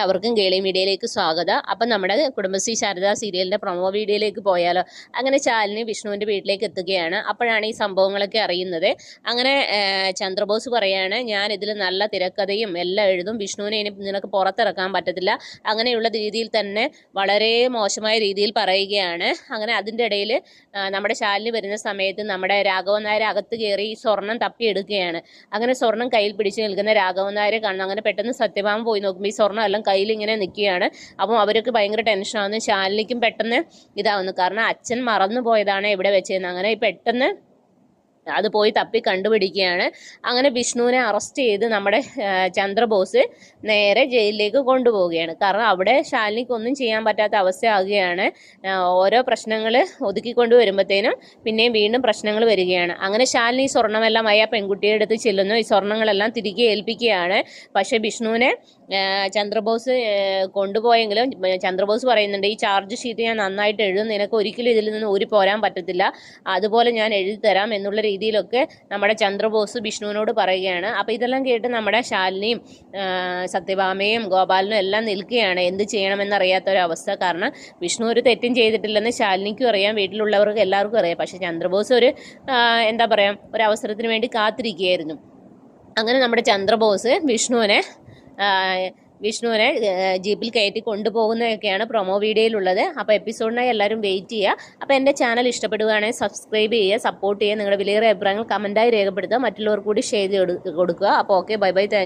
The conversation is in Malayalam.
അവർക്കും കേളി മീഡിയയിലേക്ക് സ്വാഗതം. അപ്പം നമ്മുടെ കുടുംബശ്രീ ശാരദ സീരിയലിന്റെ പ്രൊമോ വീഡിയോയിലേക്ക് പോയാലോ? അങ്ങനെ ശാലിനി വിഷ്ണുവിന്റെ വീട്ടിലേക്ക് എത്തുകയാണ്. അപ്പോഴാണ് ഈ സംഭവങ്ങളൊക്കെ അറിയുന്നത്. അങ്ങനെ ചന്ദ്രബോസ് പറയാണ്, ഞാൻ ഇതിൽ നല്ല തിരക്കഥയും എല്ലാം എഴുതും, വിഷ്ണുവിനെ ഇനി നിനക്ക് പുറത്തിറക്കാൻ പറ്റത്തില്ല, അങ്ങനെയുള്ള രീതിയിൽ തന്നെ വളരെ മോശമായ രീതിയിൽ പറയുകയാണ്. അങ്ങനെ അതിൻ്റെ ഇടയിൽ നമ്മുടെ ശാലിനി വരുന്ന സമയത്ത് നമ്മുടെ രാഘവൻ നായർ അകത്ത് കയറി ഈ സ്വർണം തപ്പിയെടുക്കുകയാണ്. അങ്ങനെ സ്വർണം കയ്യിൽ പിടിച്ച് നിൽക്കുന്ന രാഘവൻ നായരെ കാണുന്നു. അങ്ങനെ പെട്ടെന്ന് സത്യഭാമ പോയി നോക്കുമ്പോൾ ഈ സ്വർണ്ണം എല്ലാം കയ്യിൽ ഇങ്ങനെ നിൽക്കുകയാണ്. അപ്പം അവർക്ക് ഭയങ്കര ടെൻഷനാവുന്നു. ശാലിനിക്കും പെട്ടെന്ന് ഇതാവുന്നു. കാരണം അച്ഛൻ മറന്നു പോയതാണ് ഇവിടെ വെച്ചതെന്ന്. അങ്ങനെ പെട്ടെന്ന് അത് പോയി തപ്പി കണ്ടുപിടിക്കുകയാണ്. അങ്ങനെ വിഷ്ണുവിനെ അറസ്റ്റ് ചെയ്ത് നമ്മുടെ ചന്ദ്രബോസ് നേരെ ജയിലിലേക്ക് കൊണ്ടുപോവുകയാണ്. കാരണം അവിടെ ശാലിനിക്ക് ഒന്നും ചെയ്യാൻ പറ്റാത്ത അവസ്ഥയാകുകയാണ്. ഓരോ പ്രശ്നങ്ങൾ ഒതുക്കിക്കൊണ്ട് വരുമ്പോഴത്തേനും പിന്നെയും വീണ്ടും പ്രശ്നങ്ങൾ വരികയാണ്. അങ്ങനെ ശാലിനി സ്വർണ്ണമെല്ലാം ആ പെൺകുട്ടിയുടെ അടുത്ത് ചെല്ലുന്നു. ഈ സ്വർണ്ണങ്ങളെല്ലാം തിരികെ ഏൽപ്പിക്കുകയാണ്. പക്ഷേ വിഷ്ണുവിനെ ചന്ദ്രബോസ് കൊണ്ടുപോയെങ്കിലും ചന്ദ്രബോസ് പറയുന്നുണ്ട്, ഈ ചാർജ് ഷീറ്റ് ഞാൻ നന്നായിട്ട് എഴുതും, നിനക്ക് ഒരിക്കലും ഇതിൽ നിന്ന് ഊരി പോരാൻ പറ്റത്തില്ല, അതുപോലെ ഞാൻ എഴുതി തരാം എന്നുള്ള രീതിയിലൊക്കെ നമ്മുടെ ചന്ദ്രബോസ് വിഷ്ണുവിനോട് പറയുകയാണ്. അപ്പോൾ ഇതെല്ലാം കേട്ട് നമ്മുടെ ശാലിനിയും സത്യഭാമയും ഗോപാലനും എല്ലാം നിൽക്കുകയാണ്, എന്ത് ചെയ്യണമെന്നറിയാത്തൊരവസ്ഥ. കാരണം വിഷ്ണു ഒരു തെറ്റും ചെയ്തിട്ടില്ലെന്ന് ശാലിനിക്കും അറിയാം, വീട്ടിലുള്ളവർക്ക് എല്ലാവർക്കും അറിയാം. പക്ഷെ ചന്ദ്രബോസ് ഒരു എന്താ പറയുക, ഒരു അവസരത്തിന് വേണ്ടി കാത്തിരിക്കുകയായിരുന്നു. അങ്ങനെ നമ്മുടെ ചന്ദ്രബോസ് വിഷ്ണുവിനെ ജീപ്പിൽ കയറ്റി കൊണ്ടുപോകുന്നതൊക്കെയാണ് പ്രൊമോ വീഡിയോയിലുള്ളത്. അപ്പോൾ എപ്പിസോഡിനായി എല്ലാവരും വെയിറ്റ് ചെയ്യുക. അപ്പോൾ എൻ്റെ ചാനൽ ഇഷ്ടപ്പെടുകയാണെങ്കിൽ സബ്സ്ക്രൈബ് ചെയ്യുക, സപ്പോർട്ട് ചെയ്യുക, നിങ്ങളുടെ വിലയേറിയ അഭിപ്രായങ്ങൾ കമൻറ്റായി രേഖപ്പെടുത്തുക, മറ്റുള്ളവർ കൂടി ഷെയർ ചെയ്ത് കൊടുക്കുക. അപ്പോൾ ഓക്കെ, ബൈ ബൈ, താങ്ക്